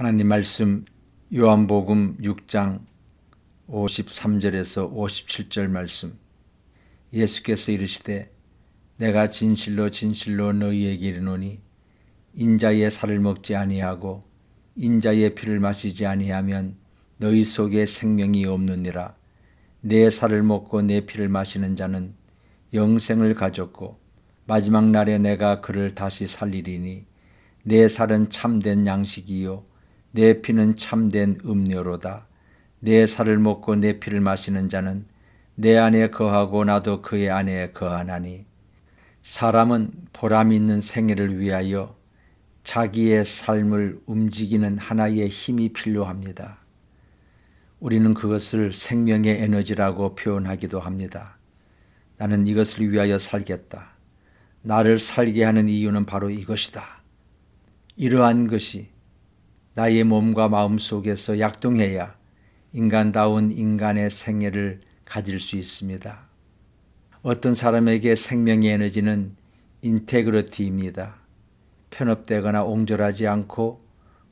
하나님 말씀 요한복음 6장 53절에서 57절 말씀. 예수께서 이르시되 내가 진실로 진실로 너희에게 이르노니 인자의 살을 먹지 아니하고 인자의 피를 마시지 아니하면 너희 속에 생명이 없느니라. 내 살을 먹고 내 피를 마시는 자는 영생을 가졌고 마지막 날에 내가 그를 다시 살리리니 내 살은 참된 양식이요 내 피는 참된 음료로다. 내 살을 먹고 내 피를 마시는 자는 내 안에 거하고 나도 그의 안에 거하나니 사람은 보람 있는 생애를 위하여 자기의 삶을 움직이는 하나의 힘이 필요합니다. 우리는 그것을 생명의 에너지라고 표현하기도 합니다. 나는 이것을 위하여 살겠다. 나를 살게 하는 이유는 바로 이것이다. 이러한 것이 나의 몸과 마음 속에서 약동해야 인간다운 인간의 생애를 가질 수 있습니다. 어떤 사람에게 생명의 에너지는 인테그리티입니다. 편협되거나 옹졸하지 않고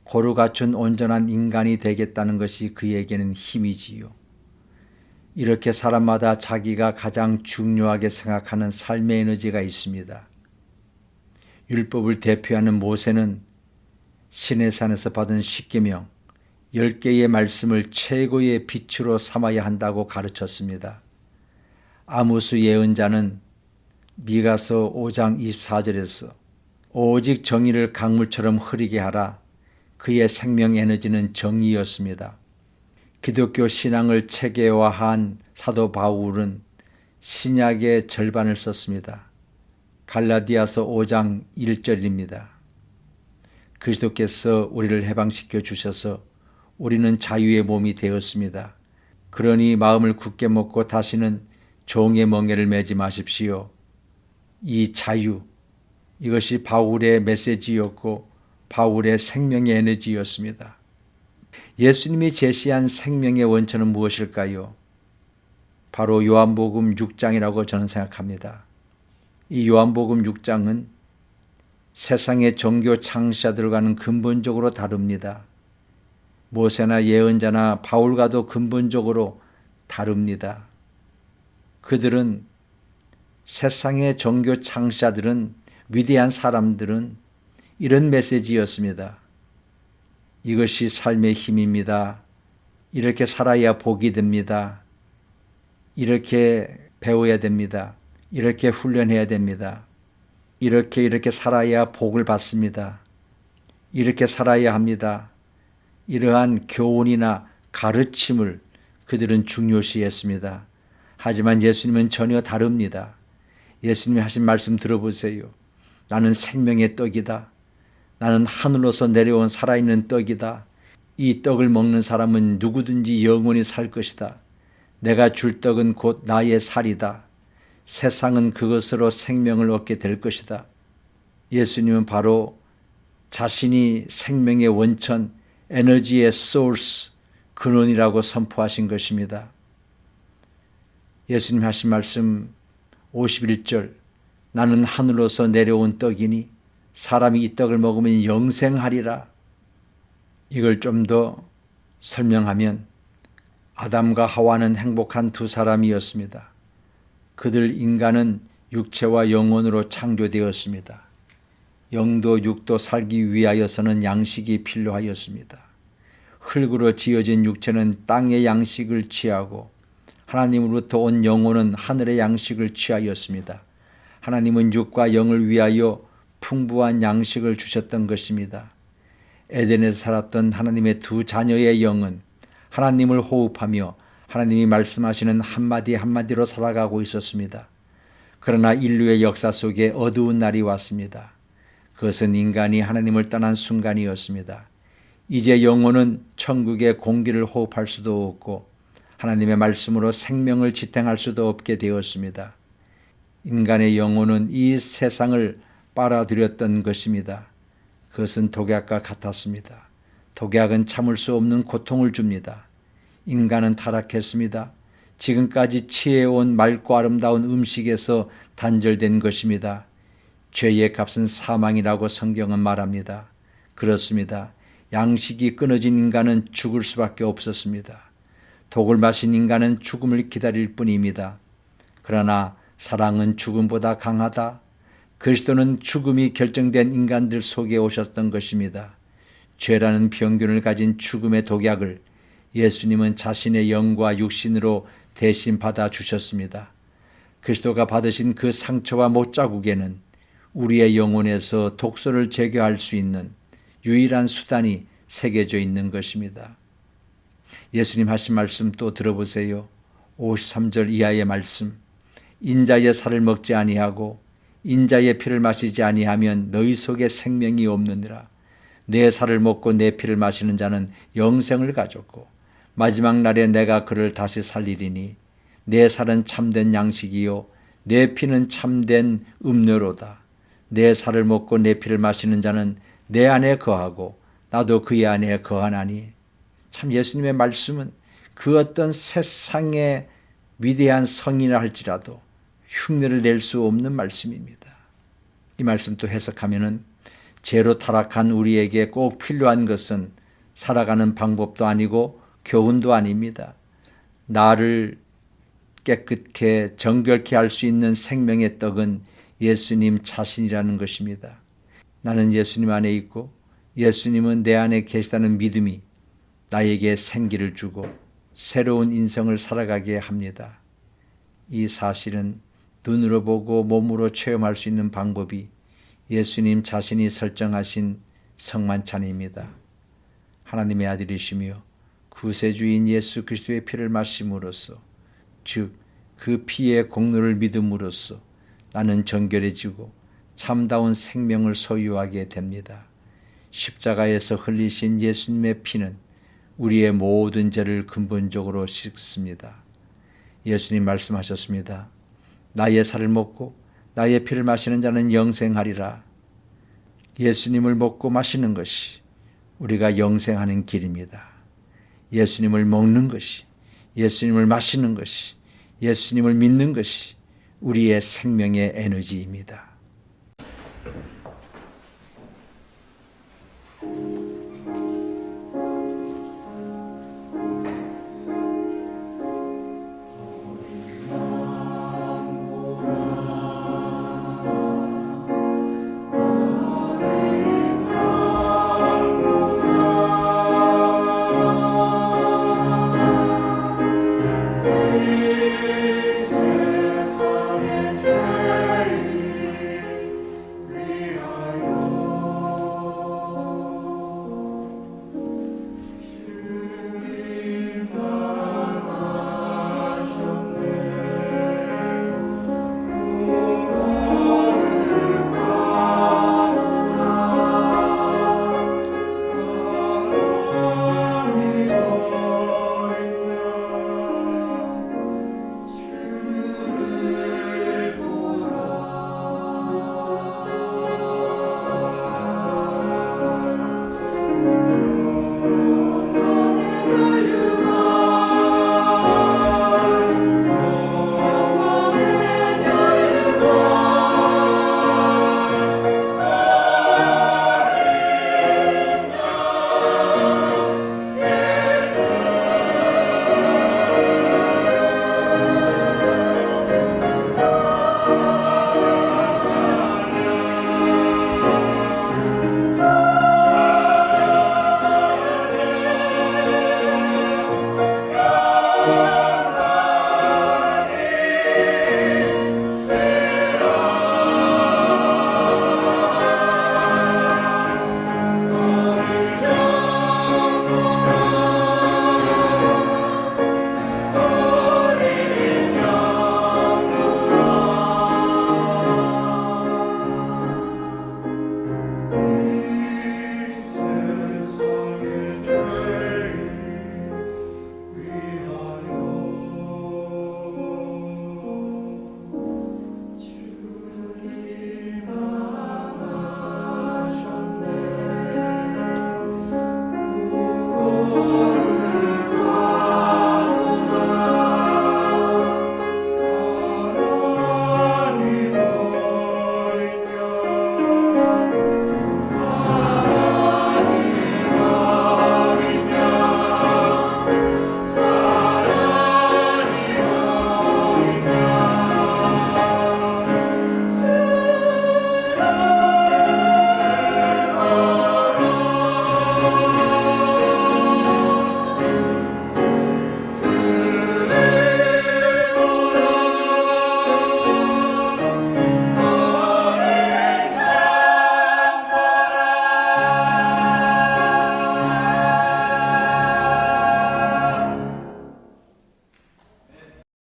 고루 갖춘 온전한 인간이 되겠다는 것이 그에게는 힘이지요. 이렇게 사람마다 자기가 가장 중요하게 생각하는 삶의 에너지가 있습니다. 율법을 대표하는 모세는 시내산에서 받은 십계명 10개의 말씀을 최고의 빛으로 삼아야 한다고 가르쳤습니다. 아모스 예언자는 미가서 5장 24절에서 오직 정의를 강물처럼 흐르게 하라. 그의 생명 에너지는 정의였습니다. 기독교 신앙을 체계화한 사도 바울은 신약의 절반을 썼습니다. 갈라디아서 5장 1절입니다. 그리스도께서 우리를 해방시켜 주셔서 우리는 자유의 몸이 되었습니다. 그러니 마음을 굳게 먹고 다시는 종의 멍에를 매지 마십시오. 이 자유, 이것이 바울의 메시지였고 바울의 생명의 에너지였습니다. 예수님이 제시한 생명의 원천은 무엇일까요? 바로 요한복음 6장이라고 저는 생각합니다. 이 요한복음 6장은 세상의 종교 창시자들과는 근본적으로 다릅니다. 모세나 예언자나 바울과도 근본적으로 다릅니다. 그들은 세상의 종교 창시자들은 위대한 사람들은 이런 메시지였습니다. 이것이 삶의 힘입니다. 이렇게 살아야 복이 됩니다. 이렇게 배워야 됩니다. 이렇게 훈련해야 됩니다. 이렇게 살아야 복을 받습니다. 이렇게 살아야 합니다. 이러한 교훈이나 가르침을 그들은 중요시했습니다. 하지만 예수님은 전혀 다릅니다. 예수님이 하신 말씀 들어보세요. 나는 생명의 떡이다. 나는 하늘로서 내려온 살아있는 떡이다. 이 떡을 먹는 사람은 누구든지 영원히 살 것이다. 내가 줄 떡은 곧 나의 살이다. 세상은 그것으로 생명을 얻게 될 것이다. 예수님은 바로 자신이 생명의 원천, 에너지의 소스, 근원이라고 선포하신 것입니다. 예수님 하신 말씀 51절, 나는 하늘로서 내려온 떡이니 사람이 이 떡을 먹으면 영생하리라. 이걸 좀 더 설명하면 아담과 하와는 행복한 두 사람이었습니다. 그들 인간은 육체와 영혼으로 창조되었습니다. 영도 육도 살기 위하여서는 양식이 필요하였습니다. 흙으로 지어진 육체는 땅의 양식을 취하고 하나님으로부터 온 영혼은 하늘의 양식을 취하였습니다. 하나님은 육과 영을 위하여 풍부한 양식을 주셨던 것입니다. 에덴에서 살았던 하나님의 두 자녀의 영은 하나님을 호흡하며 하나님이 말씀하시는 한마디 한마디로 살아가고 있었습니다. 그러나 인류의 역사 속에 어두운 날이 왔습니다. 그것은 인간이 하나님을 떠난 순간이었습니다. 이제 영혼은 천국의 공기를 호흡할 수도 없고 하나님의 말씀으로 생명을 지탱할 수도 없게 되었습니다. 인간의 영혼은 이 세상을 빨아들였던 것입니다. 그것은 독약과 같았습니다. 독약은 참을 수 없는 고통을 줍니다. 인간은 타락했습니다. 지금까지 취해온 맑고 아름다운 음식에서 단절된 것입니다. 죄의 값은 사망이라고 성경은 말합니다. 그렇습니다. 양식이 끊어진 인간은 죽을 수밖에 없었습니다. 독을 마신 인간은 죽음을 기다릴 뿐입니다. 그러나 사랑은 죽음보다 강하다. 그리스도는 죽음이 결정된 인간들 속에 오셨던 것입니다. 죄라는 병균을 가진 죽음의 독약을 예수님은 자신의 영과 육신으로 대신 받아 주셨습니다. 그리스도가 받으신 그 상처와 못자국에는 우리의 영혼에서 독소를 제거할 수 있는 유일한 수단이 새겨져 있는 것입니다. 예수님 하신 말씀 또 들어보세요. 53절 이하의 말씀. 인자의 살을 먹지 아니하고 인자의 피를 마시지 아니하면 너희 속에 생명이 없느니라. 내 살을 먹고 내 피를 마시는 자는 영생을 가졌고 마지막 날에 내가 그를 다시 살리리니 내 살은 참된 양식이요 내 피는 참된 음료로다. 내 살을 먹고 내 피를 마시는 자는 내 안에 거하고 나도 그의 안에 거하나니. 참 예수님의 말씀은 그 어떤 세상의 위대한 성인이라 할지라도 흉내를 낼 수 없는 말씀입니다. 이 말씀 또 해석하면은 죄로 타락한 우리에게 꼭 필요한 것은 살아가는 방법도 아니고 교훈도 아닙니다. 나를 깨끗게 정결케 할 수 있는 생명의 떡은 예수님 자신이라는 것입니다. 나는 예수님 안에 있고 예수님은 내 안에 계시다는 믿음이 나에게 생기를 주고 새로운 인생을 살아가게 합니다. 이 사실은 눈으로 보고 몸으로 체험할 수 있는 방법이 예수님 자신이 설정하신 성만찬입니다. 하나님의 아들이시며 구세주인 예수 그리스도의 피를 마심으로써, 즉 그 피의 공로를 믿음으로써 나는 정결해지고 참다운 생명을 소유하게 됩니다. 십자가에서 흘리신 예수님의 피는 우리의 모든 죄를 근본적으로 씻습니다. 예수님 말씀하셨습니다. 나의 살을 먹고 나의 피를 마시는 자는 영생하리라. 예수님을 먹고 마시는 것이 우리가 영생하는 길입니다. 예수님을 먹는 것이, 예수님을 마시는 것이, 예수님을 믿는 것이 우리의 생명의 에너지입니다.